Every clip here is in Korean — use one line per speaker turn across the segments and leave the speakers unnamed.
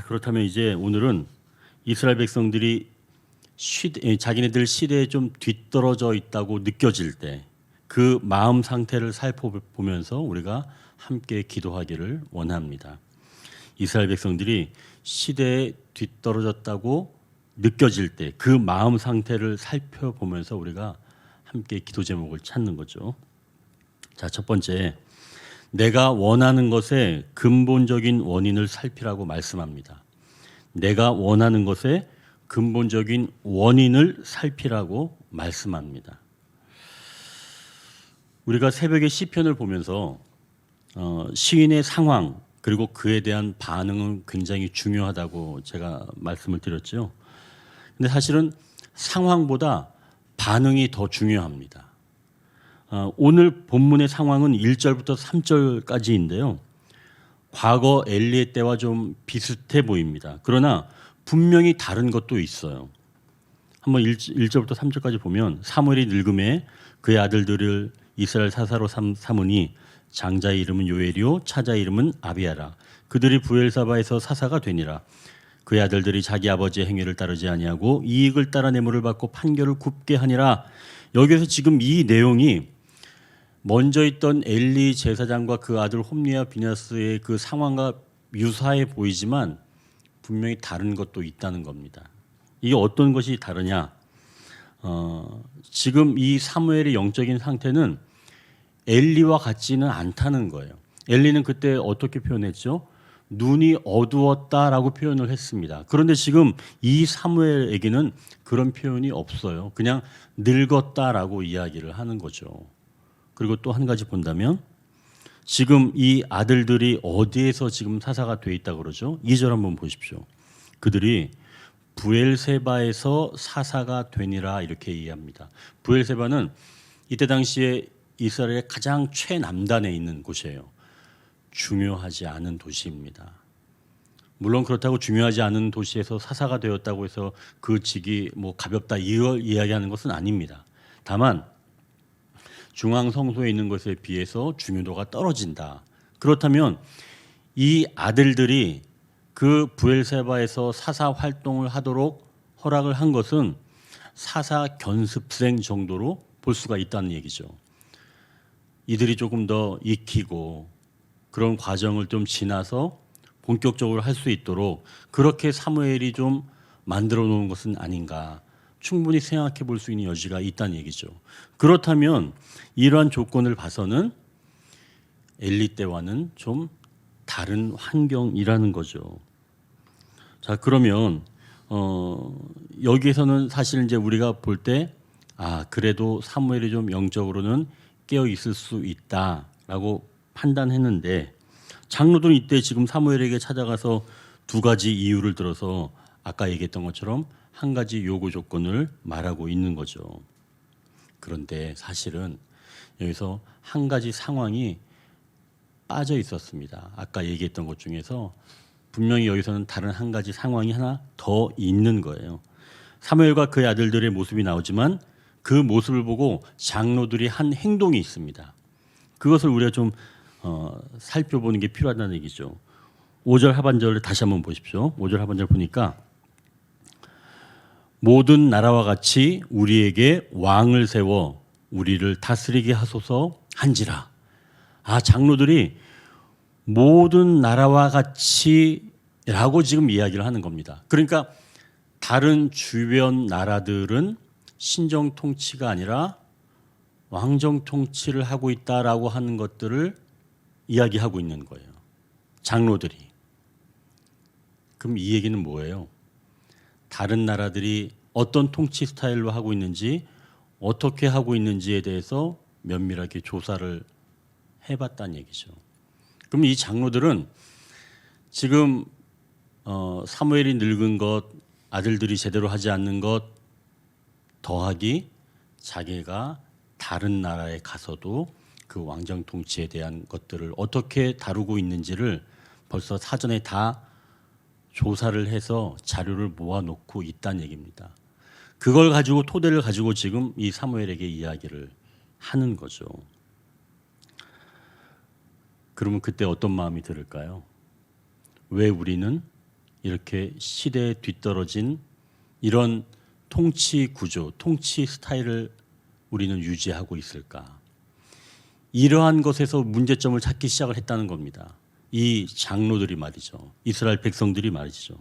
그렇다면 이제 오늘은 이스라엘 백성들이 자기네들 시대에 좀 뒤떨어져 있다고 느껴질 때 그 마음 상태를 살펴보면서 우리가 함께 기도하기를 원합니다. 이스라엘 백성들이 시대에 뒤떨어졌다고 느껴질 때 그 마음 상태를 살펴보면서 우리가 함께 기도 제목을 찾는 거죠. 자, 첫 번째, 내가 원하는 것의 근본적인 원인을 살피라고 말씀합니다. 내가 원하는 것의 근본적인 원인을 살피라고 말씀합니다. 우리가 새벽에 시편을 보면서 시인의 상황 그리고 그에 대한 반응은 굉장히 중요하다고 제가 말씀을 드렸죠. 근데 사실은 상황보다 반응이 더 중요합니다. 오늘 본문의 상황은 1절부터 3절까지인데요. 과거 엘리의 때와 좀 비슷해 보입니다. 그러나 분명히 다른 것도 있어요. 한번 1절부터 3절까지 보면 사무엘이 늙음에 그의 아들들을 이스라엘 사사로 삼으니 장자의 이름은 요엘이요 차자의 이름은 아비야라. 그들이 부엘사바에서 사사가 되니라. 그의 아들들이 자기 아버지의 행위를 따르지 아니하고 이익을 따라 뇌물을 받고 판결을 굽게 하니라. 여기서 지금 이 내용이 먼저 있던 엘리 제사장과 그 아들 홈리와 비냐스의 그 상황과 유사해 보이지만 분명히 다른 것도 있다는 겁니다. 이게 어떤 것이 다르냐? 지금 이 사무엘의 영적인 상태는 엘리와 같지는 않다는 거예요. 엘리는 그때 어떻게 표현했죠? 눈이 어두웠다라고 표현을 했습니다. 그런데 지금 이 사무엘에게는 그런 표현이 없어요. 그냥 늙었다라고 이야기를 하는 거죠. 그리고 또 한 가지 본다면 지금 이 아들들이 어디에서 지금 사사가 돼 있다 그러죠? 2절 한번 보십시오. 그들이 부엘세바에서 사사가 되니라 이렇게 이해합니다. 부엘세바는 이때 당시에 이스라엘의 가장 최남단에 있는 곳이에요. 중요하지 않은 도시입니다. 물론 그렇다고 중요하지 않은 도시에서 사사가 되었다고 해서 그 직이 뭐 가볍다 이걸 이야기하는 것은 아닙니다. 다만 중앙 성소에 있는 것에 비해서 중요도가 떨어진다. 그렇다면 이 아들들이 그 부엘세바에서 사사 활동을 하도록 허락을 한 것은 사사 견습생 정도로 볼 수가 있다는 얘기죠. 이들이 조금 더 익히고 그런 과정을 좀 지나서 본격적으로 할 수 있도록 그렇게 사무엘이 좀 만들어 놓은 것은 아닌가. 충분히 생각해 볼 수 있는 여지가 있다는 얘기죠. 그렇다면 이러한 조건을 봐서는 엘리 때와는 좀 다른 환경이라는 거죠. 자, 그러면 여기에서는 사실 이제 우리가 볼 때 그래도 사무엘이 좀 영적으로는 깨어 있을 수 있다라고 판단했는데 장로들은 이때 지금 사무엘에게 찾아가서 두 가지 이유를 들어서 아까 얘기했던 것처럼 한 가지 요구 조건을 말하고 있는 거죠. 그런데 사실은 여기서 한 가지 상황이 빠져 있었습니다. 아까 얘기했던 것 중에서 분명히 여기서는 다른 한 가지 상황이 하나 더 있는 거예요. 사무엘과 그의 아들들의 모습이 나오지만 그 모습을 보고 장로들이 한 행동이 있습니다. 그것을 우리가 좀 살펴보는 게 필요하다는 얘기죠. 5절 하반절을 다시 한번 보십시오. 5절 하반절 보니까 모든 나라와 같이 우리에게 왕을 세워 우리를 다스리게 하소서 한지라. 장로들이 모든 나라와 같이라고 지금 이야기를 하는 겁니다. 그러니까 다른 주변 나라들은 신정 통치가 아니라 왕정 통치를 하고 있다라고 하는 것들을 이야기하고 있는 거예요. 장로들이. 그럼 이 얘기는 뭐예요? 다른 나라들이 어떤 통치 스타일로 하고 있는지 어떻게 하고 있는지에 대해서 면밀하게 조사를 해봤다는 얘기죠. 그럼 이 장로들은 지금 사무엘이 늙은 것, 아들들이 제대로 하지 않는 것 더하기 자기가 다른 나라에 가서도 그 왕정 통치에 대한 것들을 어떻게 다루고 있는지를 벌써 사전에 다 조사를 해서 자료를 모아놓고 있다는 얘기입니다. 그걸 가지고 토대를 가지고 지금 이 사무엘에게 이야기를 하는 거죠. 그러면 그때 어떤 마음이 들을까요? 왜 우리는 이렇게 시대에 뒤떨어진 이런 통치 구조, 통치 스타일을 우리는 유지하고 있을까? 이러한 것에서 문제점을 찾기 시작을 했다는 겁니다. 이 장로들이 말이죠. 이스라엘 백성들이 말이죠.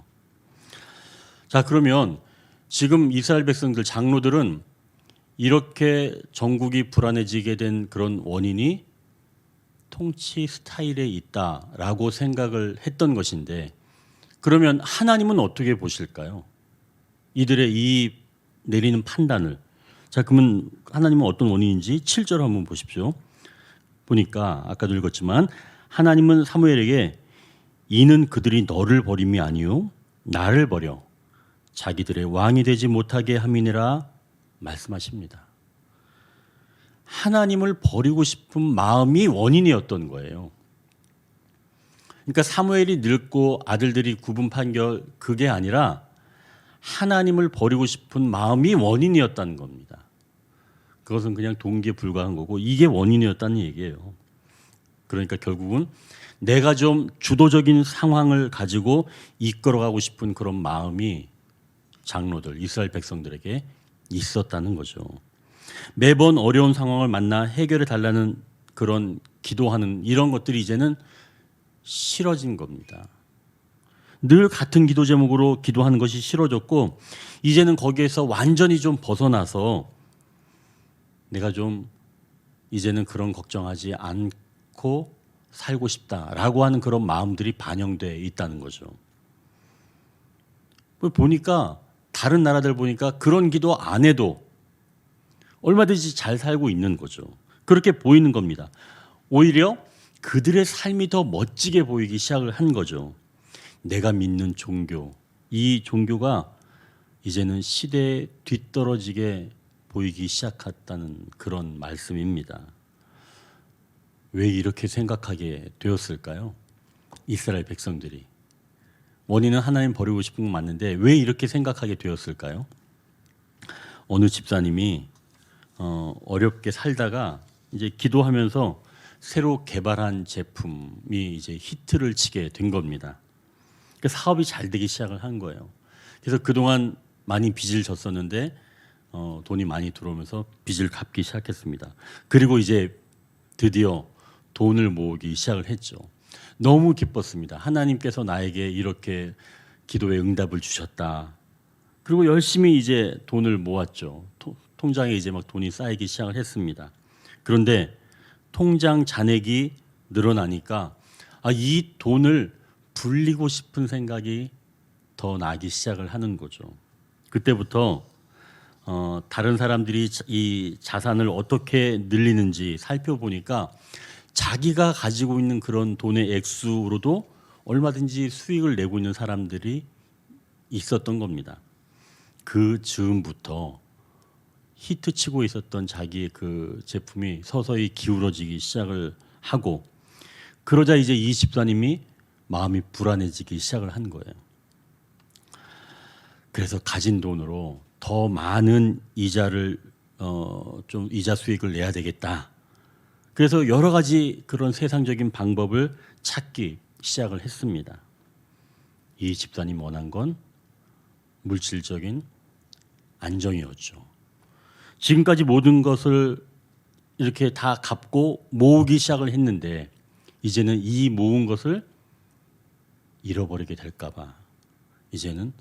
자, 그러면 지금 이스라엘 백성들, 장로들은 이렇게 정국이 불안해지게 된 그런 원인이 통치 스타일에 있다라고 생각을 했던 것인데, 그러면 하나님은 어떻게 보실까요? 이들의 이 내리는 판단을. 자, 그러면 하나님은 어떤 원인인지 7절 한번 보십시오. 보니까 아까도 읽었지만 하나님은 사무엘에게 이는 그들이 너를 버림이 아니요 나를 버려 자기들의 왕이 되지 못하게 함이니라 말씀하십니다. 하나님을 버리고 싶은 마음이 원인이었던 거예요. 그러니까 사무엘이 늙고 아들들이 구분 판결, 그게 아니라 하나님을 버리고 싶은 마음이 원인이었다는 겁니다. 그것은 그냥 동기에 불과한 거고 이게 원인이었다는 얘기예요. 그러니까 결국은 내가 좀 주도적인 상황을 가지고 이끌어가고 싶은 그런 마음이 장로들, 이스라엘 백성들에게 있었다는 거죠. 매번 어려운 상황을 만나 해결해 달라는 그런 기도하는 이런 것들이 이제는 싫어진 겁니다. 늘 같은 기도 제목으로 기도하는 것이 싫어졌고 이제는 거기에서 완전히 좀 벗어나서 내가 좀 이제는 그런 걱정하지 않고 살고 싶다라고 하는 그런 마음들이 반영돼 있다는 거죠. 보니까 다른 나라들 보니까 그런 기도 안 해도 얼마든지 잘 살고 있는 거죠. 그렇게 보이는 겁니다. 오히려 그들의 삶이 더 멋지게 보이기 시작을 한 거죠. 내가 믿는 종교, 이 종교가 이제는 시대에 뒤떨어지게 보이기 시작했다는 그런 말씀입니다. 왜 이렇게 생각하게 되었을까요? 이스라엘 백성들이. 원인은 하나님 버리고 싶은 건 맞는데 왜 이렇게 생각하게 되었을까요? 어느 집사님이 어렵게 살다가 이제 기도하면서 새로 개발한 제품이 이제 히트를 치게 된 겁니다. 그러니까 사업이 잘 되기 시작을 한 거예요. 그래서 그동안 많이 빚을 졌었는데 돈이 많이 들어오면서 빚을 갚기 시작했습니다. 그리고 이제 드디어 돈을 모으기 시작을 했죠. 너무 기뻤습니다. 하나님께서 나에게 이렇게 기도에 응답을 주셨다. 그리고 열심히 이제 돈을 모았죠. 통장에 이제 막 돈이 쌓이기 시작을 했습니다. 그런데 통장 잔액이 늘어나니까 이 돈을 불리고 싶은 생각이 더 나기 시작을 하는 거죠. 그때부터 다른 사람들이 이 자산을 어떻게 늘리는지 살펴보니까 자기가 가지고 있는 그런 돈의 액수로도 얼마든지 수익을 내고 있는 사람들이 있었던 겁니다. 그 즈음부터 히트치고 있었던 자기의 그 제품이 서서히 기울어지기 시작을 하고 그러자 이제 이 집사님이 마음이 불안해지기 시작을 한 거예요. 그래서 가진 돈으로 더 많은 이자를 좀 이자 수익을 내야 되겠다. 그래서 여러 가지 그런 세상적인 방법을 찾기 시작을 했습니다. 이 집사님 원한 건 물질적인 안정이었죠. 지금까지 모든 것을 이렇게 다 갚고 모으기 시작을 했는데 이제는 이 모은 것을 잃어버리게 될까 봐 이제는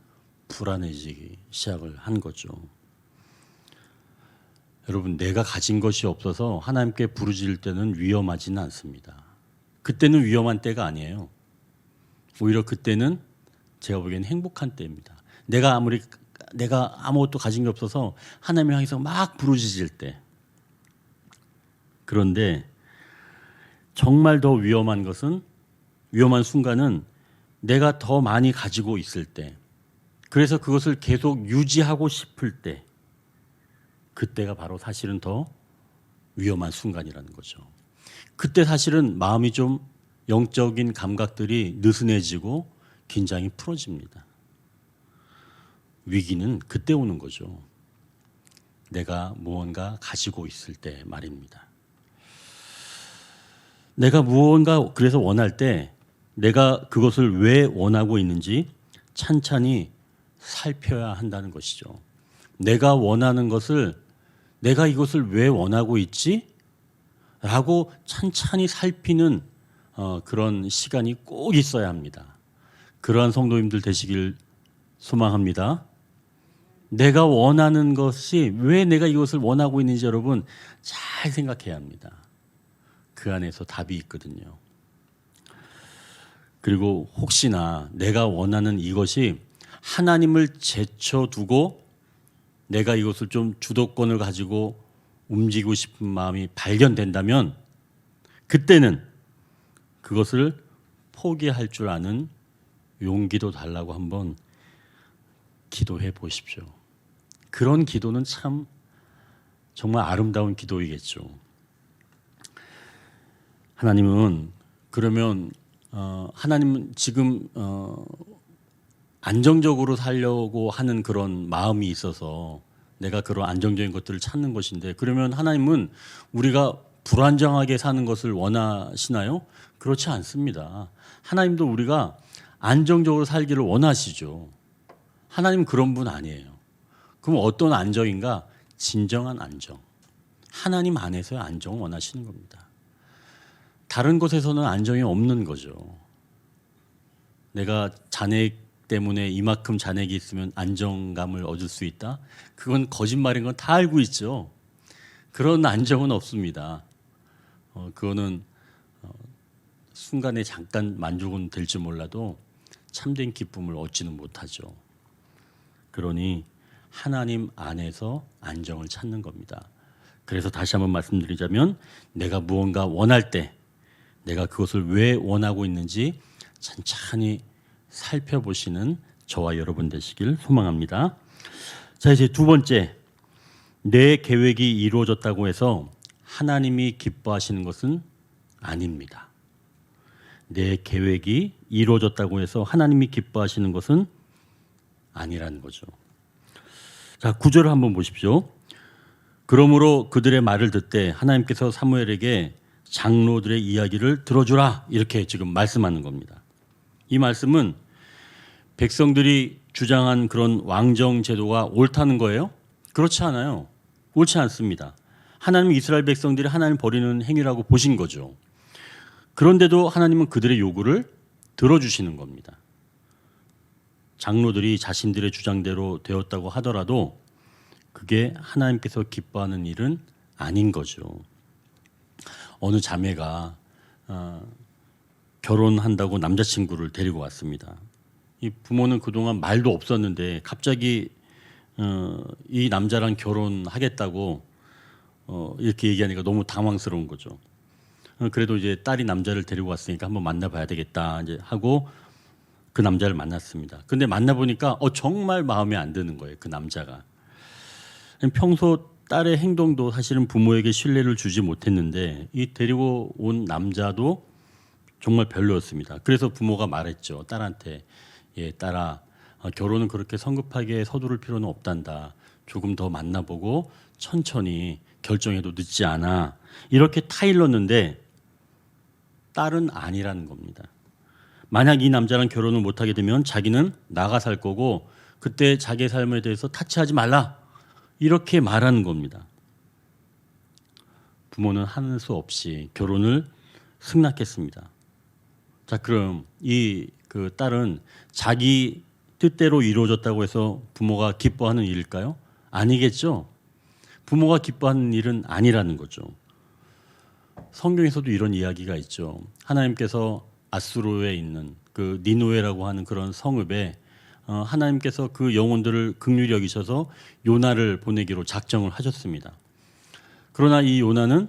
불안해지기 시작을 한 거죠. 여러분, 내가 가진 것이 없어서 하나님께 부르짖을 때는 위험하지는 않습니다. 그때는 위험한 때가 아니에요. 오히려 그때는 제가 보기에는 행복한 때입니다. 내가 아무것도 가진 게 없어서 하나님을 향해서 막 부르짖을 때. 그런데 정말 더 위험한 순간은 내가 더 많이 가지고 있을 때, 그래서 그것을 계속 유지하고 싶을 때, 그때가 바로 사실은 더 위험한 순간이라는 거죠. 그때 사실은 마음이 좀 영적인 감각들이 느슨해지고 긴장이 풀어집니다. 위기는 그때 오는 거죠. 내가 무언가 가지고 있을 때 말입니다. 내가 무언가 그래서 원할 때 내가 그것을 왜 원하고 있는지 찬찬히 살펴야 한다는 것이죠. 내가 원하는 것을 내가 이것을 왜 원하고 있지? 라고 찬찬히 살피는 그런 시간이 꼭 있어야 합니다. 그러한 성도님들 되시길 소망합니다. 내가 원하는 것이 왜 내가 이것을 원하고 있는지 여러분 잘 생각해야 합니다. 그 안에서 답이 있거든요. 그리고 혹시나 내가 원하는 이것이 하나님을 제쳐두고 내가 이것을 좀 주도권을 가지고 움직이고 싶은 마음이 발견된다면 그때는 그것을 포기할 줄 아는 용기도 달라고 한번 기도해 보십시오. 그런 기도는 참 정말 아름다운 기도이겠죠. 하나님은 그러면 하나님은 지금 안정적으로 살려고 하는 그런 마음이 있어서 내가 그런 안정적인 것들을 찾는 것인데 그러면 하나님은 우리가 불안정하게 사는 것을 원하시나요? 그렇지 않습니다. 하나님도 우리가 안정적으로 살기를 원하시죠. 하나님은 그런 분 아니에요. 그럼 어떤 안정인가? 진정한 안정. 하나님 안에서의 안정을 원하시는 겁니다. 다른 곳에서는 안정이 없는 거죠. 내가 잔액 때문에 이만큼 잔액이 있으면 안정감을 얻을 수 있다? 그건 거짓말인 건 다 알고 있죠. 그런 안정은 없습니다. 그거는 순간에 잠깐 만족은 될지 몰라도 참된 기쁨을 얻지는 못하죠. 그러니 하나님 안에서 안정을 찾는 겁니다. 그래서 다시 한번 말씀드리자면 내가 무언가 원할 때 내가 그것을 왜 원하고 있는지 찬찬히 살펴보시는 저와 여러분 되시길 소망합니다. 자, 이제 두 번째, 내 계획이 이루어졌다고 해서 하나님이 기뻐하시는 것은 아닙니다. 내 계획이 이루어졌다고 해서 하나님이 기뻐하시는 것은 아니라는 거죠. 자, 9절을 한번 보십시오. 그러므로 그들의 말을 듣되 하나님께서 사무엘에게 장로들의 이야기를 들어주라 이렇게 지금 말씀하는 겁니다. 이 말씀은 백성들이 주장한 그런 왕정 제도가 옳다는 거예요? 그렇지 않아요. 옳지 않습니다. 하나님은 이스라엘 백성들이 하나님을 버리는 행위라고 보신 거죠. 그런데도 하나님은 그들의 요구를 들어주시는 겁니다. 장로들이 자신들의 주장대로 되었다고 하더라도 그게 하나님께서 기뻐하는 일은 아닌 거죠. 어느 자매가 결혼한다고 남자친구를 데리고 왔습니다. 이 부모는 그동안 말도 없었는데 갑자기 이 남자랑 결혼하겠다고 이렇게 얘기하니까 너무 당황스러운 거죠. 그래도 이제 딸이 남자를 데리고 왔으니까 한번 만나봐야 되겠다 이제 하고 그 남자를 만났습니다. 근데 만나보니까 정말 마음에 안 드는 거예요. 그 남자가. 평소 딸의 행동도 사실은 부모에게 신뢰를 주지 못했는데 이 데리고 온 남자도 정말 별로였습니다. 그래서 부모가 말했죠. 딸한테 딸아 결혼은 그렇게 성급하게 서두를 필요는 없단다. 조금 더 만나보고 천천히 결정해도 늦지 않아. 이렇게 타일렀는데 딸은 아니라는 겁니다. 만약 이 남자랑 결혼을 못하게 되면 자기는 나가 살 거고 그때 자기의 삶에 대해서 타치하지 말라. 이렇게 말하는 겁니다. 부모는 하는 수 없이 결혼을 승낙했습니다. 자, 그럼 그 딸은 자기 뜻대로 이루어졌다고 해서 부모가 기뻐하는 일일까요? 아니겠죠. 부모가 기뻐하는 일은 아니라는 거죠. 성경에서도 이런 이야기가 있죠. 하나님께서 아수르에 있는 그 니누웨라고 하는 그런 성읍에 하나님께서 그 영혼들을 긍휼히 여기셔서 요나를 보내기로 작정을 하셨습니다. 그러나 이 요나는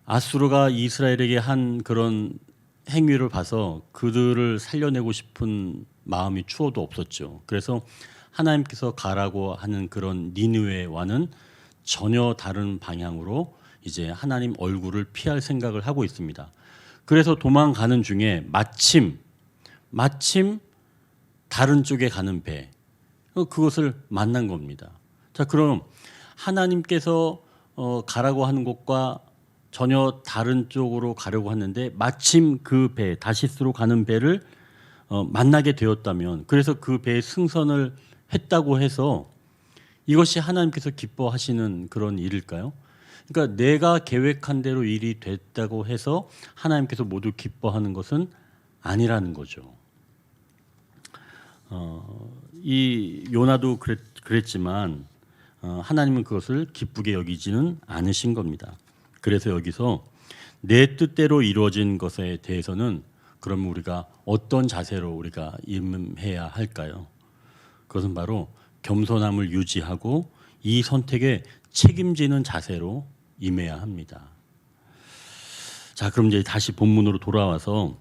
아수르가 이스라엘에게 한 그런 행위를 봐서 그들을 살려내고 싶은 마음이 추호도 없었죠. 그래서 하나님께서 가라고 하는 그런 니느웨와는 전혀 다른 방향으로 이제 하나님 얼굴을 피할 생각을 하고 있습니다. 그래서 도망가는 중에 마침 다른 쪽에 가는 배, 그것을 만난 겁니다. 자, 그럼 하나님께서 가라고 하는 곳과 전혀 다른 쪽으로 가려고 하는데 마침 그 배, 다시스로 가는 배를 만나게 되었다면, 그래서 그 배에 승선을 했다고 해서 이것이 하나님께서 기뻐하시는 그런 일일까요? 그러니까 내가 계획한 대로 일이 됐다고 해서 하나님께서 모두 기뻐하는 것은 아니라는 거죠. 이 요나도 그랬지만 하나님은 그것을 기쁘게 여기지는 않으신 겁니다. 그래서 여기서 내 뜻대로 이루어진 것에 대해서는 그러면 우리가 어떤 자세로 우리가 임해야 할까요? 그것은 바로 겸손함을 유지하고 이 선택에 책임지는 자세로 임해야 합니다. 자, 그럼 이제 다시 본문으로 돌아와서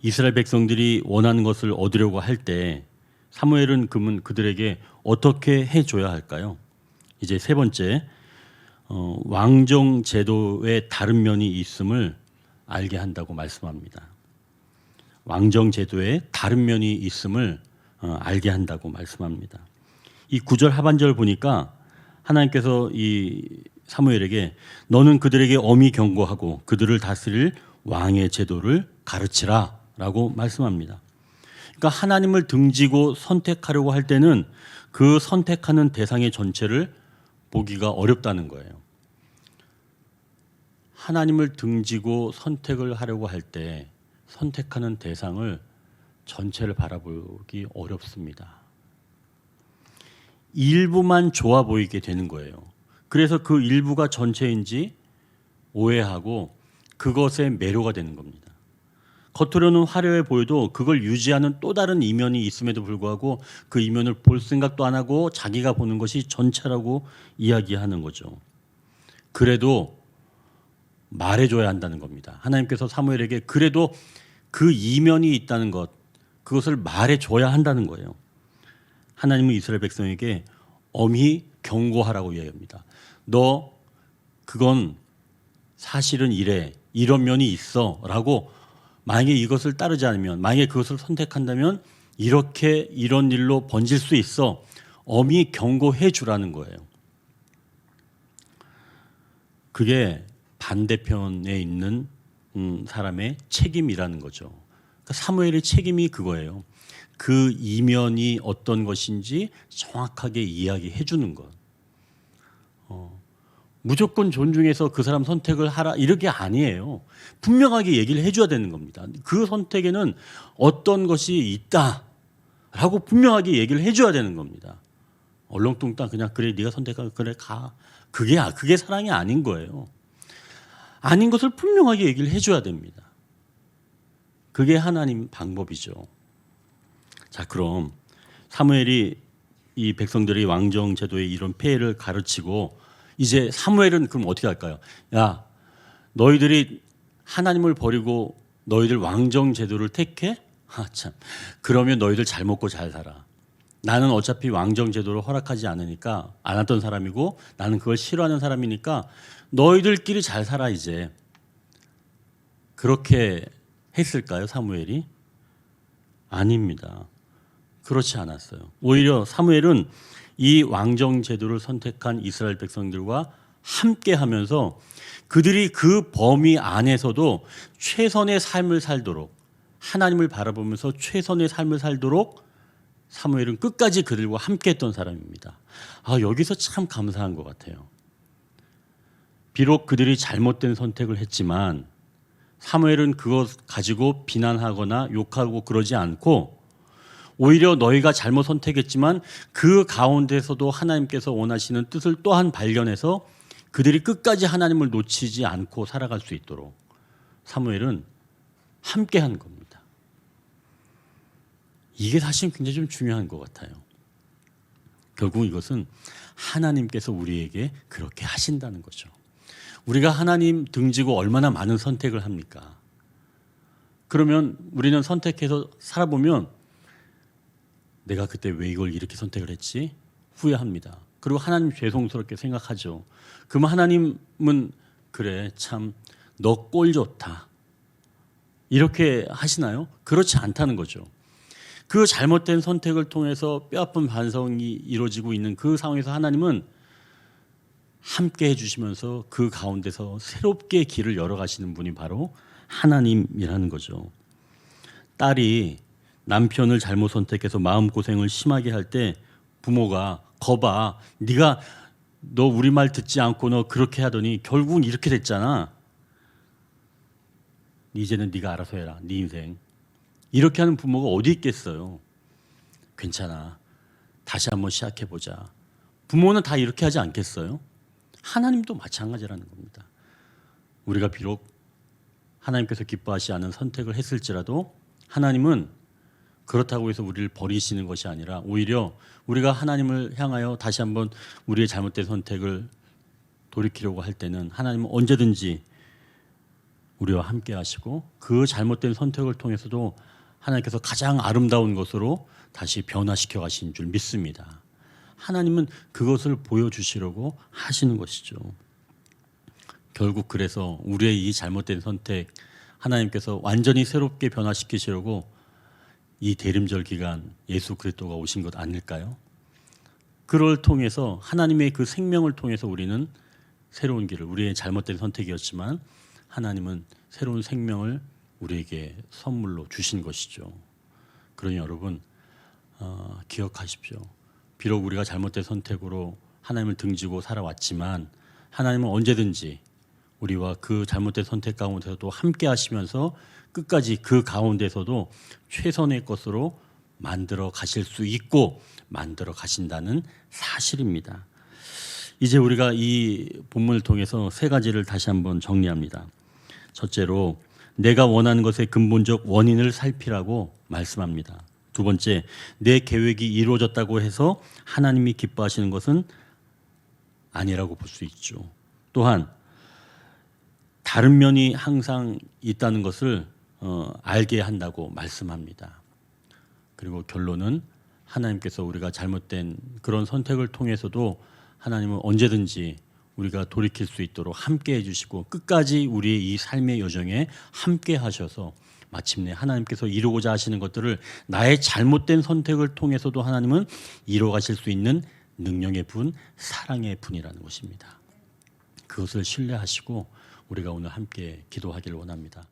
이스라엘 백성들이 원하는 것을 얻으려고 할 때 사무엘은 그러면 그들에게 어떻게 해줘야 할까요? 이제 세 번째, 왕정 제도의 다른 면이 있음을 알게 한다고 말씀합니다. 왕정 제도에 다른 면이 있음을 알게 한다고 말씀합니다. 이 9절 하반절 보니까 하나님께서 이 사무엘에게 너는 그들에게 엄히 경고하고 그들을 다스릴 왕의 제도를 가르치라라고 말씀합니다. 그러니까 하나님을 등지고 선택하려고 할 때는 그 선택하는 대상의 전체를 보기가 어렵다는 거예요. 하나님을 등지고 선택을 하려고 할 때 선택하는 대상을 전체를 바라보기 어렵습니다. 일부만 좋아 보이게 되는 거예요. 그래서 그 일부가 전체인지 오해하고 그것에 매료가 되는 겁니다. 겉으로는 화려해 보여도 그걸 유지하는 또 다른 이면이 있음에도 불구하고 그 이면을 볼 생각도 안 하고 자기가 보는 것이 전체라고 이야기하는 거죠. 그래도 말해줘야 한다는 겁니다. 하나님께서 사무엘에게 그래도 그 이면이 있다는 것, 그것을 말해줘야 한다는 거예요. 하나님은 이스라엘 백성에게 엄히 경고하라고 이야기합니다. 너 그건 사실은 이래, 이런 면이 있어 라고, 만약에 이것을 따르지 않으면, 만약에 그것을 선택한다면 이렇게 이런 일로 번질 수 있어, 엄히 경고해 주라는 거예요. 그게 반대편에 있는 사람의 책임이라는 거죠. 그러니까 사무엘의 책임이 그거예요. 그 이면이 어떤 것인지 정확하게 이야기해 주는 것. 무조건 존중해서 그 사람 선택을 하라 이렇게 아니에요. 분명하게 얘기를 해줘야 되는 겁니다. 그 선택에는 어떤 것이 있다라고 분명하게 얘기를 해줘야 되는 겁니다. 얼렁뚱땅 그냥 그래 네가 선택하면 그래 가. 그게 사랑이 아닌 거예요. 아닌 것을 분명하게 얘기를 해줘야 됩니다. 그게 하나님 방법이죠. 자, 그럼 사무엘이 이 백성들의 왕정 제도의 이런 폐해를 가르치고 이제 사무엘은 그럼 어떻게 할까요? 야, 너희들이 하나님을 버리고 너희들 왕정 제도를 택해? 참. 그러면 너희들 잘 먹고 잘 살아. 나는 어차피 왕정 제도를 허락하지 않으니까 안 했던 사람이고 나는 그걸 싫어하는 사람이니까 너희들끼리 잘 살아 이제. 그렇게 했을까요, 사무엘이? 아닙니다. 그렇지 않았어요. 오히려 사무엘은 이 왕정 제도를 선택한 이스라엘 백성들과 함께 하면서 그들이 그 범위 안에서도 최선의 삶을 살도록, 하나님을 바라보면서 최선의 삶을 살도록 사무엘은 끝까지 그들과 함께 했던 사람입니다. 여기서 참 감사한 것 같아요. 비록 그들이 잘못된 선택을 했지만 사무엘은 그것 가지고 비난하거나 욕하고 그러지 않고 오히려 너희가 잘못 선택했지만 그 가운데서도 하나님께서 원하시는 뜻을 또한 발견해서 그들이 끝까지 하나님을 놓치지 않고 살아갈 수 있도록 사무엘은 함께 한 겁니다. 이게 사실 굉장히 좀 중요한 것 같아요. 결국 이것은 하나님께서 우리에게 그렇게 하신다는 거죠. 우리가 하나님 등지고 얼마나 많은 선택을 합니까? 그러면 우리는 선택해서 살아보면 내가 그때 왜 이걸 이렇게 선택을 했지? 후회합니다. 그리고 하나님 죄송스럽게 생각하죠. 그러면 하나님은 그래 참 너 꼴 좋다. 이렇게 하시나요? 그렇지 않다는 거죠. 그 잘못된 선택을 통해서 뼈아픈 반성이 이루어지고 있는 그 상황에서 하나님은 함께 해주시면서 그 가운데서 새롭게 길을 열어가시는 분이 바로 하나님이라는 거죠. 딸이 남편을 잘못 선택해서 마음고생을 심하게 할 때 부모가 거봐, 네가 너 우리 말 듣지 않고 너 그렇게 하더니 결국은 이렇게 됐잖아. 이제는 네가 알아서 해라. 네 인생. 이렇게 하는 부모가 어디 있겠어요. 괜찮아. 다시 한번 시작해보자. 부모는 다 이렇게 하지 않겠어요? 하나님도 마찬가지라는 겁니다. 우리가 비록 하나님께서 기뻐하시지 않은 선택을 했을지라도 하나님은 그렇다고 해서 우리를 버리시는 것이 아니라 오히려 우리가 하나님을 향하여 다시 한번 우리의 잘못된 선택을 돌이키려고 할 때는 하나님은 언제든지 우리와 함께 하시고 그 잘못된 선택을 통해서도 하나님께서 가장 아름다운 것으로 다시 변화시켜 가신 줄 믿습니다. 하나님은 그것을 보여주시려고 하시는 것이죠. 결국 그래서 우리의 이 잘못된 선택 하나님께서 완전히 새롭게 변화시키시려고 이 대림절 기간 예수 그리스도가 오신 것 아닐까요? 그걸 통해서 하나님의 그 생명을 통해서 우리는 새로운 길을, 우리의 잘못된 선택이었지만 하나님은 새로운 생명을 우리에게 선물로 주신 것이죠. 그러니 여러분 기억하십시오. 비록 우리가 잘못된 선택으로 하나님을 등지고 살아왔지만 하나님은 언제든지 우리와 그 잘못된 선택 가운데서도 함께 하시면서 끝까지 그 가운데서도 최선의 것으로 만들어 가실 수 있고 만들어 가신다는 사실입니다. 이제 우리가 이 본문을 통해서 세 가지를 다시 한번 정리합니다. 첫째로 내가 원하는 것의 근본적 원인을 살피라고 말씀합니다. 두 번째, 내 계획이 이루어졌다고 해서 하나님이 기뻐하시는 것은 아니라고 볼 수 있죠. 또한 다른 면이 항상 있다는 것을 알게 한다고 말씀합니다. 그리고 결론은 하나님께서 우리가 잘못된 그런 선택을 통해서도 하나님은 언제든지 우리가 돌이킬 수 있도록 함께 해주시고 끝까지 우리의 이 삶의 여정에 함께 하셔서 마침내 하나님께서 이루고자 하시는 것들을 나의 잘못된 선택을 통해서도 하나님은 이루어가실 수 있는 능력의 분, 사랑의 분이라는 것입니다. 그것을 신뢰하시고 우리가 오늘 함께 기도하기를 원합니다.